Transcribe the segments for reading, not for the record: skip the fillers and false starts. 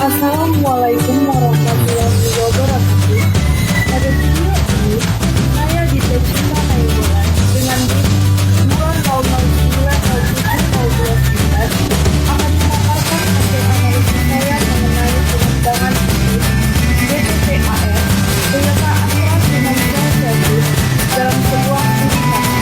Assalamualaikum warahmatullahi wabarakatuh. Pada video ini, saya Cinta Nainggolan dengan BIN 20090709 akan memaparkan hasil analisis saya mengenai pengembangan bisnis BPTAS Toyota Astra Financial Service dalam sebuah perusahaan.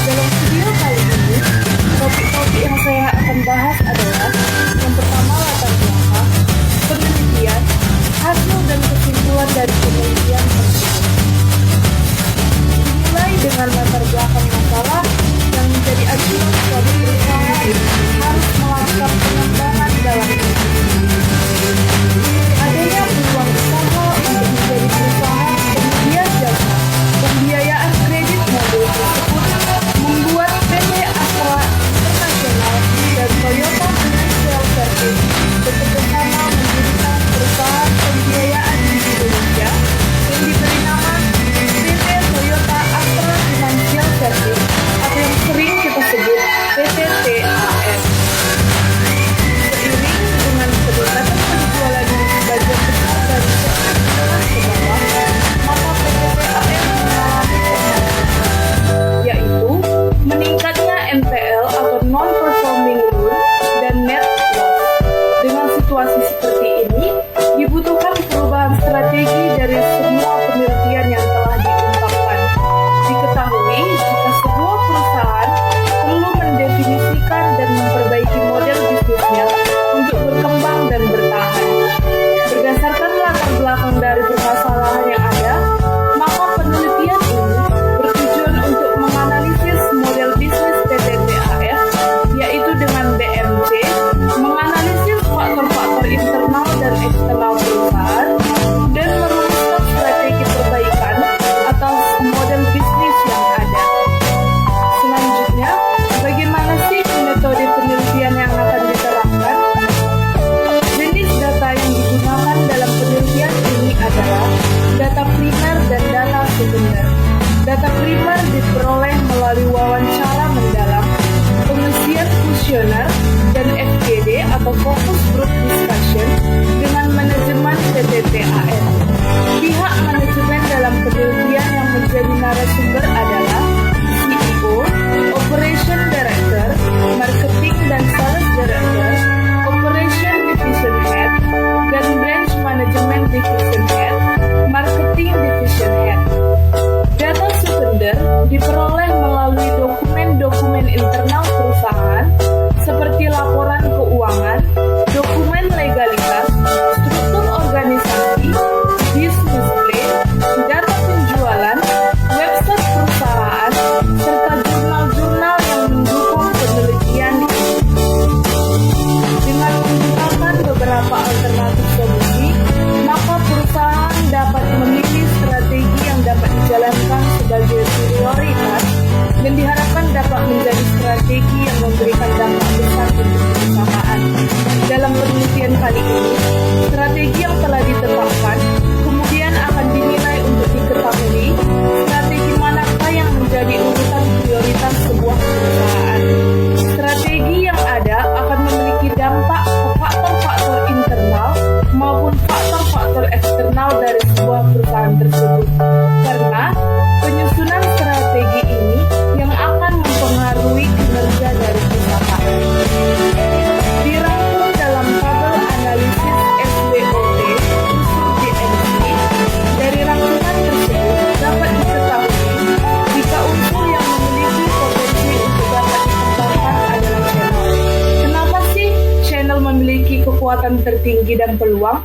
Dalam video kali ini, topik-topik yang saya akan bahas adalah yang pertama latar belakang, penelitian, hasil dan kesimpulan dari penelitian tersebut. Dimulai dengan latar belakang masalah yang menjadi acuan suatu perusahaan harus melakukan pengembangan dalam bisnis. Adanya peluang usaha untuk menjadi perusahaan penyedia jasa pembiayaan kredit mobil tersebut membuat PT Astra International dan Toyota Financial Service bekerjasama mendirikan perusahaan pembiayaan di Indonesia yang diberi nama PT Toyota Astra Financial Service atau yang sering kita sebut PT TAS. Seiring dengan peningkatan penjualan yang sebagian besar dari sektor menengah ke bawah, maka PT TAS mengalami pemanasan, yaitu meningkatnya NPL atau non-performing loan dan net loss. Dengan situasi seperti ini, dibutuhkan perubahan strategi dari semua penelitian yang telah diungkapkan. Diketahui jika sebuah perusahaan perlu mendefinisikan dan memperbaiki model bisnisnya untuk berkembang dan bertahan. Berdasarkan latar belakang dari permasalahan yang ada, maka penelitian ini bertujuan untuk menganalisis model bisnis PT TAS, yaitu dengan BMC, menganalisis faktor-faktor internal dan eksternal perusahaan, dan merumuskan strategi perbaikan atas model bisnis yang ada. Selanjutnya, bagaimana sih metode penelitian yang akan diterapkan? Jenis data yang digunakan dalam penelitian ini adalah data primer dan data sekunder. Data primer diperoleh melalui wawancara mendalam, pengisian kuesioner, dan FGD atau Focus Group Discussion dengan manajemen PT TAS. Pihak manajemen dalam penelitian yang menjadi narasumber adalah CEO, Operation Director, Marketing dan Sales Director, Operation Division Head, dan Branch Management Division Head, Marketing Division Head. Data sekunder diperoleh melalui dokumen-dokumen internal perusahaan seperti laporan keuangan, dokumen legalitas, struktur organisasi, business plan, data penjualan, website perusahaan, serta jurnal-jurnal yang mendukung penelitian ini. Dengan menggunakan beberapa alternatif solusi, maka perusahaan dapat memilih strategi yang dapat dijalankan sebagai prioritas dan diharapkan dapat menjadi strategi yang memberikan dampak besar untuk perusahaan. Dalam penelitian kali ini, strategi yang telah ditetapkan kemudian akan dinilai untuk diketahui strategi manakah yang menjadi urutan prioritas sebuah perusahaan. Strategi yang ada akan memiliki dampak ke faktor-faktor internal maupun faktor-faktor eksternal dari sebuah perusahaan tersebut. Karena penyusunan strategi ini yang akan mempengaruhi kinerja dari perusahaan. Dirangkum dalam tabel analisis SWOT unsur GMC. Dari rangkuman tersebut dapat diketahui jika unsur yang memiliki potensi untuk dapat dikembangkan adalah channel. Kenapa sih channel memiliki kekuatan tertinggi dan peluang?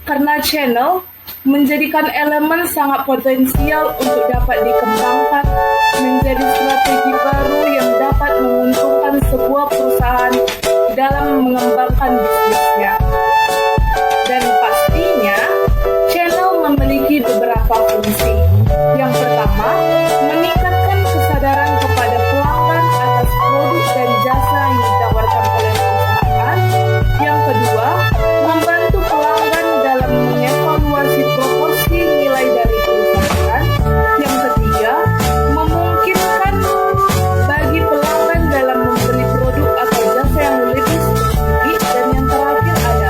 Karena channel menjadikan elemen sangat potensial untuk dapat dikembangkan menjadi strategi baru yang dapat menguntungkan sebuah perusahaan dalam mengembangkan bisnisnya. Dan pastinya, channel memiliki beberapa fungsi. Yang pertama, meningkatkan kesadaran kepada pelanggan atas produk dan jasa yang ditawarkan oleh perusahaan. Yang kedua, membantu pelanggan dalam mengevaluasi proporsi nilai dari perusahaan. Yang ketiga, memungkinkan bagi pelanggan dalam membeli produk atau jasa yang lebih spesifik. Dan yang terakhir adalah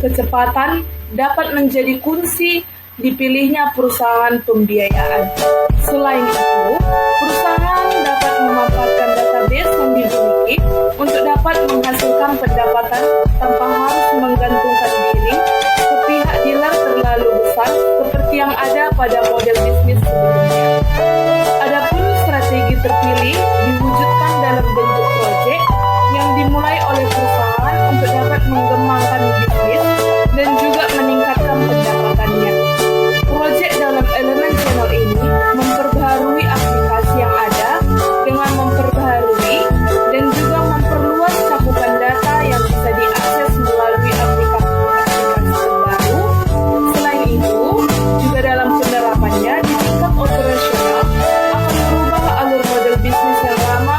kecepatan dapat menjadi kunci dipilihnya perusahaan pembiayaan. Selain itu, perusahaan dapat memanfaatkan database yang dimiliki untuk dapat menghasilkan pendapatan tanpa harus menggantungkan diri ke pihak dealer terlalu besar seperti yang ada pada model bisnis sebelumnya. Adapun strategi terpilih diwujudkan dalam bentuk proyek yang dimulai oleh perusahaan untuk dapat mengembangkan bisnis dan juga meningkatkan pendapatannya. Proyek dalam elemen channel ini memperbaharui aplikasi yang ada dengan memperbaharui dan juga memperluas cakupan data yang bisa diakses melalui aplikasi-aplikasi terbaru. Selain itu, juga dalam penerapannya di tingkat operasional akan merubah alur model bisnis yang lama,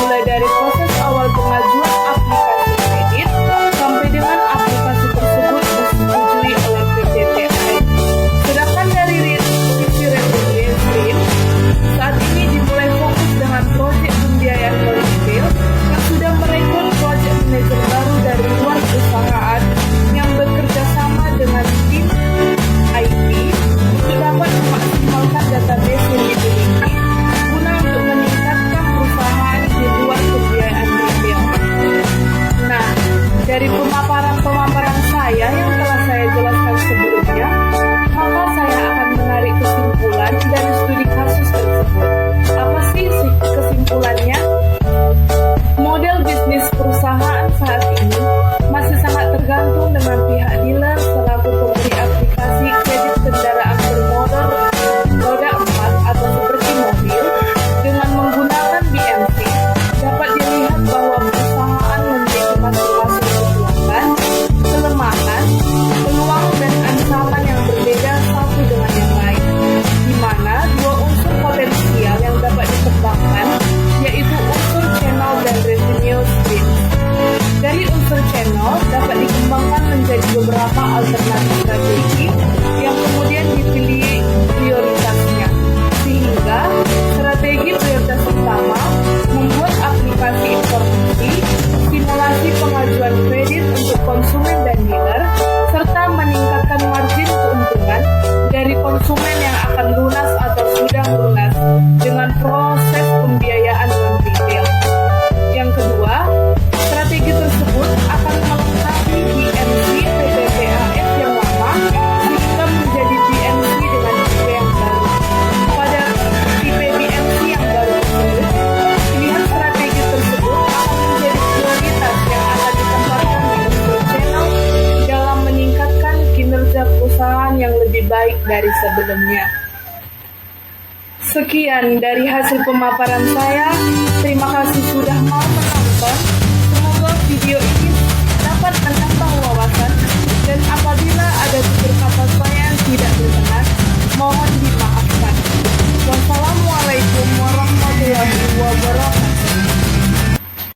mulai dari proses awal pengajuan aplikasi kredit sampai dengan aplikasi tersebut disetujui oleh PJTI. Sedangkan dari sisi revenue stream, saat ini dimulai fokus dengan proyek pembiayaan retail yang sudah merekrut proyek manajer baru dari luar perusahaan yang bekerja sama dengan tim IT untuk dapat memaksimalkan database yang dimiliki guna untuk meningkatkan perusahaan di luar pembiayaan retail. Nah, dari pemaparan saya yang telah saya jelaskan sebelumnya, maka saya akan menarik kesimpulan dari studi kasus tersebut. Apa sih kesimpulannya? Model bisnis perusahaan saat ini masih sangat tergantung dengan pihak dealer selaku pemberi aplikasi kredit kendaraan bermotor roda 4 atau seperti mobil. Dengan menggunakan BMC, dapat dilihat bahwa perusahaan memiliki masing-masing kekuatan, kelemahan, peluang, dan ancaman yang berbeda satu dengan yang lain, di mana dua unsur potensial yang dapat dikembangkan, yaitu unsur channel dan revenue stream. Dari unsur channel dapat dikembangkan menjadi beberapa alternatif strategi yang kemudian dipilih prioritasnya, sehingga strategi prioritas utama membuat aplikasi informasi, simulasi pengajuan kredit untuk konsumen dan dealer, serta meningkatkan margin keuntungan dari konsumen yang akan lunas atau sudah lunas dengan proses pembiayaan non-retail. Yang kedua, strategi tersebut akan melengkapi BMC PPPAF yang lama sehingga menjadi BMC dengan tipe yang baru. Pada tipe BMC yang baru tersebut, pilihan strategi tersebut akan menjadi prioritas yang akan ditempatkan di unsur channel dalam meningkatkan kinerja perusahaan yang lebih baik dari sebelumnya. Sekian dari hasil pemaparan saya. Terima kasih sudah mau menonton. Semoga video ini dapat menambah